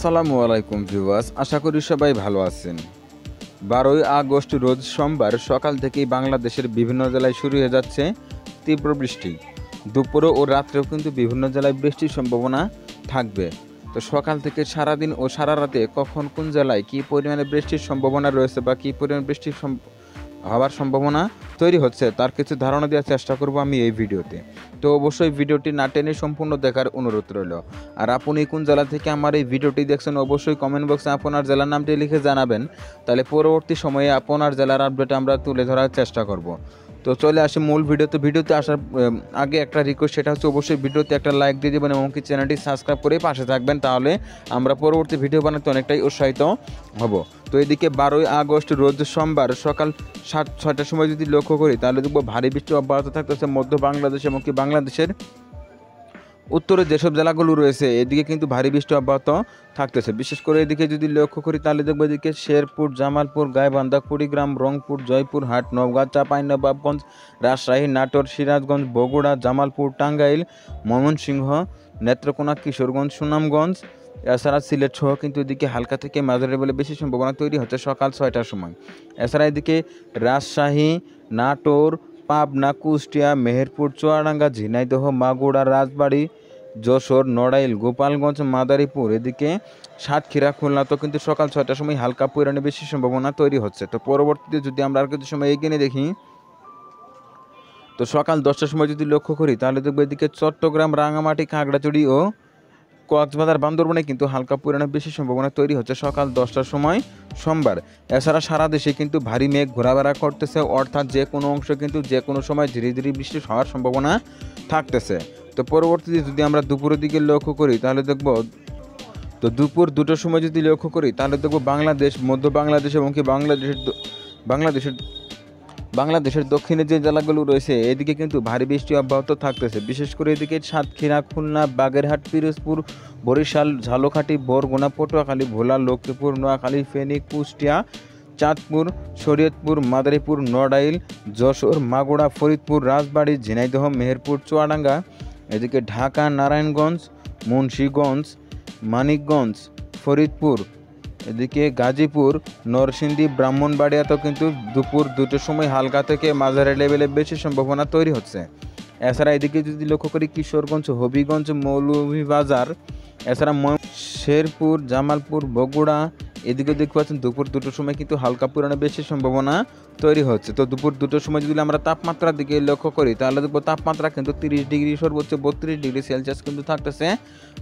আসসালামু আলাইকুম ভিউয়ার্স, আশা করি সবাই ভালো আছেন। 12ই আগস্ট রোজ সোমবার সকাল থেকেই বাংলাদেশের বিভিন্ন জেলায় শুরু হয়ে যাচ্ছে তীব্র বৃষ্টি। দুপুরে ও রাত্রেও কিন্তু বিভিন্ন জেলায় বৃষ্টির সম্ভাবনা থাকবে। তো সকাল থেকে সারাদিন ও সারা রাতে কখন কোন জেলায় কী পরিমাণে বৃষ্টির সম্ভাবনা রয়েছে বা কী পরিমাণ বৃষ্টির হওয়ার সম্ভাবনা তৈরি হচ্ছে তার কিছু ধারণা দেওয়ার চেষ্টা করব আমি এই ভিডিওতে। তো অবশ্যই ভিডিওটি না টেনে সম্পূর্ণ দেখার অনুরোধ রইল। আর আপনি কোন জেলা থেকে আমার এই ভিডিওটি দেখছেন অবশ্যই কমেন্ট বক্সে আপনার জেলার নামটি লিখে জানাবেন, তাহলে পরবর্তী সময়ে আপনার জেলার আপডেট আমরা তুলে ধরার চেষ্টা করব। তো চলে আসি মূল ভিডিওতে আসার আগে একটা রিকোয়েস্ট, সেটা হচ্ছে অবশ্যই ভিডিওতে একটা লাইক দিয়ে দেবেন এবং কি চ্যানেলটি সাবস্ক্রাইব করে পাশে থাকবেন, তাহলে আমরা পরবর্তী ভিডিও বানাতে অনেকটাই উৎসাহিত হব। তো এদিকে 12ই আগস্ট রোজ সোমবার সকাল 6টার সময় যদি লক্ষ্য করি তাহলে দেখব ভারী বৃষ্টি অব্যাহত থাকতেছে মধ্য বাংলাদেশ এবং কি বাংলাদেশের উত্তরে যেসব জেলাগুলো রয়েছে এদিকে কিন্তু ভারী বৃষ্টি অব্যাহত থাকতেছে। বিশেষ করে এদিকে যদি লক্ষ্য করি তাহলে দেখবো এদিকে শেরপুর, জামালপুর, গাইবান্ধা, কুড়িগ্রাম, রংপুর, জয়পুরহাট, নওগাঁ, চাঁপাইনবাবগঞ্জ, রাজশাহী, নাটোর, সিরাজগঞ্জ, বগুড়া, জামালপুর, টাঙ্গাইল, ময়মনসিংহ, নেত্রকোনা, কিশোরগঞ্জ, সুনামগঞ্জ, এছাড়া সিলেট সহ কিন্তু এদিকে হালকা থেকে মাঝারি বলে বেশি সম্ভাবনা তৈরি হচ্ছে সকাল 6টার সময়। এছাড়া এদিকে রাজশাহী, নাটোর, পাবনা, কুষ্টিয়া, মেহেরপুর, চুয়াডাঙ্গা, ঝিনাইদহ, মাগুরা, রাজবাড়ী, যশোর, নড়াইল, গোপালগঞ্জ, মাদারীপুর, এদিকে সাতক্ষীরা, খুলনা তো কিন্তু সকাল 6টার সময় হালকা পরিমাণে বেশি সম্ভাবনা তৈরি হচ্ছে। তো পরবর্তীতে যদি আমরা আর কিছু সময় এগিয়ে নিয়ে দেখি, তো সকাল 10টার সময় যদি লক্ষ্য করি তাহলে দেখবো এদিকে চট্টগ্রাম, রাঙামাটি, খাগড়াছড়ি ও কক্সবাজার, বান্দরবনে কিন্তু হালকা পরিমাণে বেশি সম্ভাবনা তৈরি হচ্ছে সকাল 10টার সময় সোমবার। এছাড়া সারা দেশে কিন্তু ভারী মেঘ ঘোরাফেরা করতেছে, অর্থাৎ যে কোনো অংশে কিন্তু যে কোনো সময় ধীরে ধীরে বৃষ্টি হওয়ার সম্ভাবনা থাকতেছে। তো পরবর্তীতে যদি আমরা দুপুরের দিকে লক্ষ্য করি তাহলে দেখব, তো দুপুর 2টার সময় যদি লক্ষ্য করি তাহলে দেখব বাংলাদেশ, মধ্য বাংলাদেশ এবং কি বাংলাদেশের দক্ষিণে যে জেলাগুলো রয়েছে এদিকে কিন্তু ভারী বৃষ্টি অব্যাহত থাকতেছে। বিশেষ করে এদিকে সাতক্ষীরা, খুলনা, বাগেরহাট, পিরোজপুর, বরিশাল, ঝালকাঠি, বরগুনা, পটুয়াখালী, ভোলা, লক্ষ্মীপুর, নোয়াখালী, ফেনী, কুষ্টিয়া, চাঁদপুর, শরীয়তপুর, মাদারীপুর, নড়াইল, যশোর, মাগুরা, ফরিদপুর, রাজবাড়ী, ঝিনাইদহ, মেহেরপুর, চুয়াডাঙ্গা, এদিকে ঢাকা, নারায়ণগঞ্জ, মুন্সিগঞ্জ, মানিকগঞ্জ, ফরিদপুর, এদিকে গাজীপুর, নরসিংদী, ব্রাহ্মণবাড়িয়াতেও কিন্তু দুপুর 2টার সময় হালকা থেকে মাঝারি লেভেলে বেশি সম্ভাবনা তৈরি হচ্ছে। এছাড়া এদিকে যদি লক্ষ্য করি কিশোরগঞ্জ, হবিগঞ্জ, মৌলভীবাজার, এছাড়া শেরপুর, জামালপুর, বগুড়া, এদিকে দেখতে পাচ্ছেন দুপুর 2টার সময় কিন্তু হালকা পরিমাণে বেশি সম্ভাবনা তৈরি হচ্ছে। তো দুপুর 2টার সময় যদি আমরা তাপমাত্রার দিকে লক্ষ্য করি তাহলে দেখবো তাপমাত্রা কিন্তু 30 ডিগ্রি সর্বোচ্চ 32 ডিগ্রি সেলসিয়াস কিন্তু থাকতেছে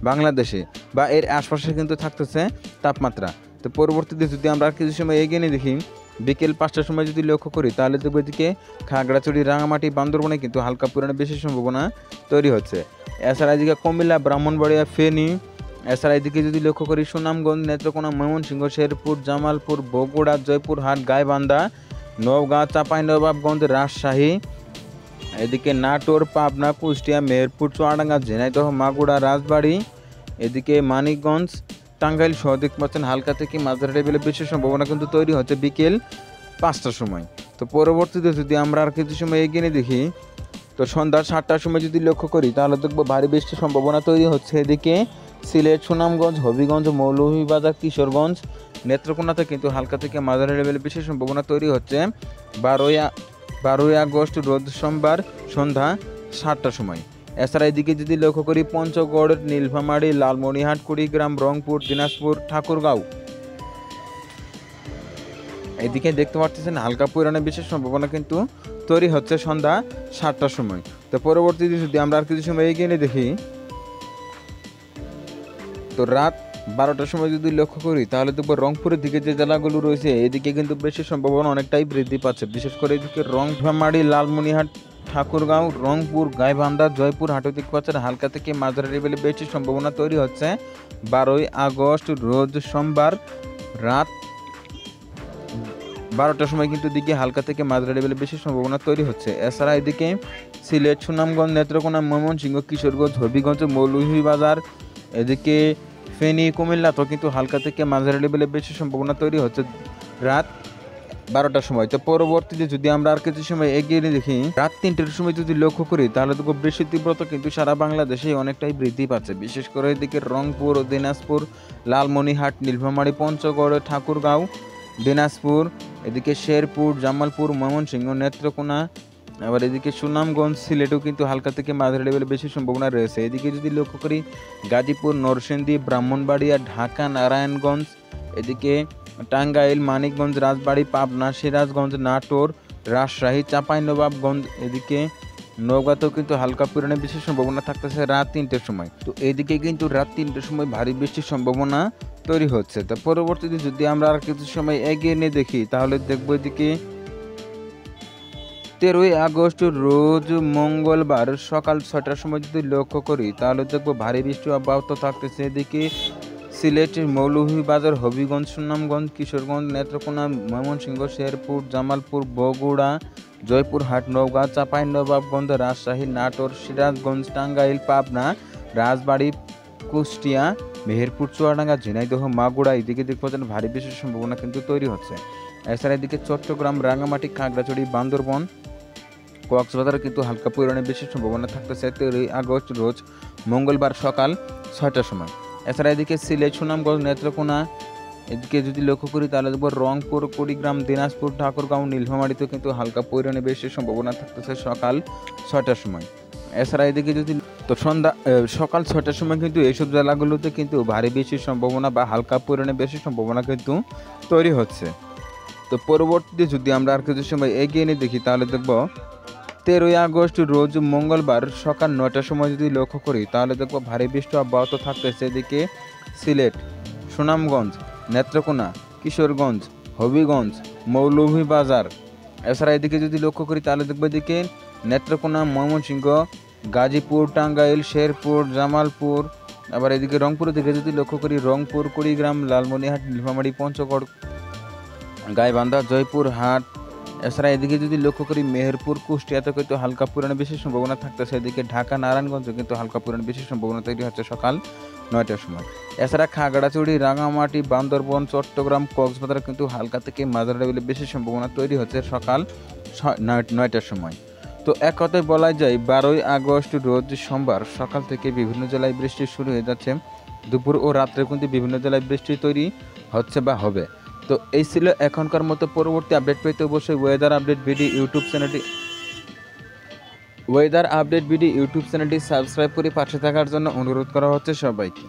বাংলাদেশে বা এর আশপাশে কিন্তু থাকতেছে তাপমাত্রা। তো পরবর্তীতে যদি আমরা কিছু সময় এগিয়ে নিয়ে দেখি, বিকেল 5টার সময় যদি লক্ষ্য করি তাহলে দেখবো এদিকে খাগড়াছড়ি, রাঙামাটি, বান্দরবনে কিন্তু হালকা পরিমাণে বেশি সম্ভাবনা তৈরি হচ্ছে। এছাড়া এদিকে কুমিল্লা, ব্রাহ্মণবাড়িয়া, ফেনী, এছাড়া এদিকে যদি লক্ষ্য করি সুনামগঞ্জ, নেত্রকোনা, ময়মনসিংহ, শেরপুর, জামালপুর, বগুড়া, জয়পুরহাট, গাইবান্ধা, নওগাঁ, চাঁপাইনবাবগঞ্জ, রাজশাহী, এদিকে নাটোর, পাবনা, কুষ্টিয়া, মেহেরপুর, চুয়াডাঙ্গা, ঝিনাইদহ, মাগুরা, রাজবাড়ী, এদিকে মানিকগঞ্জ, টাঙ্গাইল সহ দেখতে পাচ্ছেন হালকা থেকে মাঝারি লেভেলে বেশি সম্ভাবনা কিন্তু তৈরি হচ্ছে বিকেল 5টার সময়। তো পরবর্তীতে যদি আমরা আর কিছু সময় এগিয়ে নিয়ে দেখি, তো সন্ধ্যা 7টার সময় যদি লক্ষ্য করি তাহলে দেখবো ভারী বৃষ্টির সম্ভাবনা তৈরি হচ্ছে এদিকে সিলেট, সুনামগঞ্জ, হবিগঞ্জ, মৌলভীবাজার, কিশোরগঞ্জ, নেত্রকোনাতে কিন্তু হালকা থেকে মাঝারি লেভেলে বেশি সম্ভাবনা তৈরি হচ্ছে 12ই আগস্ট রোজ সোমবার সন্ধ্যা 7টার সময়। এছাড়া এদিকে যদি লক্ষ্য করি পঞ্চগড়, নীলফামারী, লালমনিরহাট, কুড়িগ্রাম, রংপুর, দিনাজপুর, ঠাকুরগাঁও, এদিকে দেখতে পাচ্ছেন হালকা পরিমাণে বিশেষ সম্ভাবনা কিন্তু তৈরি হচ্ছে সন্ধ্যা 7টার সময়। তো পরবর্তীতে যদি আমরা আর কিছু সময় এগিয়ে নিয়ে দেখি, তো রাত 12টার সময় যদি লক্ষ্য করি তাহলে দেখবো রংপুরের দিকে যে জেলাগুলো রয়েছে এদিকে কিন্তু বেশি সম্ভাবনা অনেকটাই বৃদ্ধি পাচ্ছে। বিশেষ করে এদিকে রংপুরমারি, লালমনিরহাট, ঠাকুরগাঁও, রংপুর, গাইবান্ধা, জয়পুরহাটও দেখতে পাচ্ছেন হালকা থেকে মাঝারি লেভেলে বেশি সম্ভাবনা তৈরি হচ্ছে 12ই আগস্ট রোজ সোমবার রাত 12টার সময় কিন্তু দিকে হালকা থেকে মাঝারি লেভেলে বেশি সম্ভাবনা তৈরি হচ্ছে। এছাড়া এদিকে সিলেট, সুনামগঞ্জ, নেত্রকোনা, ময়মনসিংহ, কিশোরগঞ্জ, হবিগঞ্জ, মৌলভীবাজার, এদিকে ফেনী, কুমিল্লা তো কিন্তু হালকা থেকে মাঝারি লেভেলে বেশি সম্ভাবনা তৈরি হচ্ছে রাত 12টার সময়। তো পরবর্তীতে যদি আমরা আর কিছু সময় এগিয়ে নিয়ে দেখি, রাত 3টার সময় যদি লক্ষ্য করি তাহলে দেখব বৃষ্টির তীব্রতা কিন্তু সারা বাংলাদেশে অনেকটাই বৃদ্ধি পাচ্ছে। বিশেষ করে এদিকে রংপুর, দিনাজপুর, লালমনিরহাট, নীলফামারী, পঞ্চগড়, ঠাকুরগাঁও, দিনাজপুর, এদিকে শেরপুর, জামালপুর, ময়মনসিংহ, নেত্রকোনা, আবার এদিকে সুনামগঞ্জ, সিলেটেও কিন্তু হালকা থেকে মাঝারি লেভেলে বেশি সম্ভাবনা রয়েছে। এদিকে যদি লক্ষ্য করি গাজীপুর, নরসিংদী, ব্রাহ্মণবাড়িয়া, ঢাকা, নারায়ণগঞ্জ, এদিকে টাঙ্গাইল, মানিকগঞ্জ, রাজবাড়ী, পাবনা, সিরাজগঞ্জ, নাটোর, রাজশাহী, চাঁপাইনবাবগঞ্জ, এদিকে নওগাঁতেও কিন্তু হালকা পরিমাণে বৃষ্টির সম্ভাবনা থাকতেছে রাত 3টের সময়। তো এদিকে কিন্তু রাত 3টের সময় ভারী বৃষ্টির সম্ভাবনা তৈরি হচ্ছে। তো পরবর্তীতে যদি আমরা আর কিছু সময় এগিয়ে নিয়ে দেখি তাহলে দেখবো এদিকে 13ই আগস্ট রোজ মঙ্গলবার সকাল 6টার সময় যদি লক্ষ্য করি তাহলে দেখবো ভারী বৃষ্টি অব্যাহত থাকতেছে। এদিকে সিলেটের মৌলভীবাজার, হবিগঞ্জ, সুনামগঞ্জ, কিশোরগঞ্জ, নেত্রকোনা, ময়মনসিংহ, শেরপুর, জামালপুর, বগুড়া, জয়পুরহাট, নওগাঁ, চাঁপাইনবাবগঞ্জ, রাজশাহী, নাটোর, সিরাজগঞ্জ, টাঙ্গাইল, পাবনা, রাজবাড়ী, কুষ্টিয়া, মেহেরপুর, চুয়াডাঙ্গা, ঝিনাইদহ, মাগুরা, এদিকে দেখতে পাচ্ছেন ভারী বৃষ্টির সম্ভাবনা কিন্তু তৈরি হচ্ছে। এছাড়া এদিকে চট্টগ্রাম, রাঙামাটি, খাগড়াছড়ি, বান্দরবন, কক্সবাজারে কিন্তু হালকা পরিমাণে বৃষ্টির সম্ভাবনা থাকতেছে 13ই আগস্ট রোজ মঙ্গলবার সকাল 6টার সময়। এছাড়া এদিকে সিলেট, সুনামগঞ্জ, নেত্রকোনা, এদিকে যদি লক্ষ্য করি তাহলে দেখব রংপুর, কুড়িগ্রাম, দিনাজপুর, ঠাকুরগাঁও, নীলফামারীতেও কিন্তু হালকা পরিমাণে বৃষ্টির সম্ভাবনা থাকতেছে সকাল 6টার সময়। এছাড়া এদিকে যদি সকাল 6টার সময় কিন্তু এইসব জেলাগুলোতে কিন্তু ভারী বৃষ্টির সম্ভাবনা বা হালকা পরিমাণে বৃষ্টির সম্ভাবনা কিন্তু তৈরি হচ্ছে। তো পরবর্তীতে যদি আমরা আর কিছু সময় এগিয়ে নিয়ে দেখি তাহলে দেখব 13ই আগস্ট রোজ মঙ্গলবার সকাল 9টার সময় যদি লক্ষ্য করি তাহলে দেখব ভারী বৃষ্টি অব্যাহত থাকতেছে। এদিকে সিলেট, সুনামগঞ্জ, নেত্রকোনা, কিশোরগঞ্জ, হবিগঞ্জ, মৌলভীবাজার, এছাড়া এদিকে যদি লক্ষ্য করি তাহলে দেখব এদিকে নেত্রকোনা, ময়মনসিংহ, গাজীপুর, টাঙ্গাইল, শেরপুর, জামালপুর, আবার এদিকে রংপুরের দিকে যদি লক্ষ্য করি রংপুর, কুড়িগ্রাম, লালমনিরহাট, নীলফামারী, পঞ্চগড়, গাইবান্ধা, জয়পুরহাট, এছাড়া এদিকে যদি লক্ষ্য করি মেহেরপুর, কুষ্টিয়াতে কিন্তু হালকা পরিমাণে বেশি সম্ভাবনা থাকতেছে। এদিকে ঢাকা, নারায়ণগঞ্জে কিন্তু হালকা পরিমাণে বেশি সম্ভাবনা তৈরি হচ্ছে সকাল 9টার সময়। এছাড়া খাগড়াছড়ি, রাঙামাটি, বান্দরবন, চট্টগ্রাম, কক্সবাজারে কিন্তু হালকা থেকে মাঝারি লেভেলে বেশি সম্ভাবনা তৈরি হচ্ছে সকাল 9টার সময়। তো এক কথায় বলা যায় 12ই আগস্ট রোজ সোমবার সকাল থেকে বিভিন্ন জেলায় বৃষ্টি শুরু হয়ে যাচ্ছে। দুপুর ও রাত্রে কিন্তু বিভিন্ন জেলায় বৃষ্টি তৈরি হচ্ছে বা হবে। তো এই ছিল এখনকার মতো। পরবর্তী আপডেট পেতে অবশ্যই ওয়েদার আপডেট ভিডিও ইউটিউব চ্যানেলটি সাবস্ক্রাইব করে পাশে থাকার জন্য অনুরোধ করা হচ্ছে সবাইকে।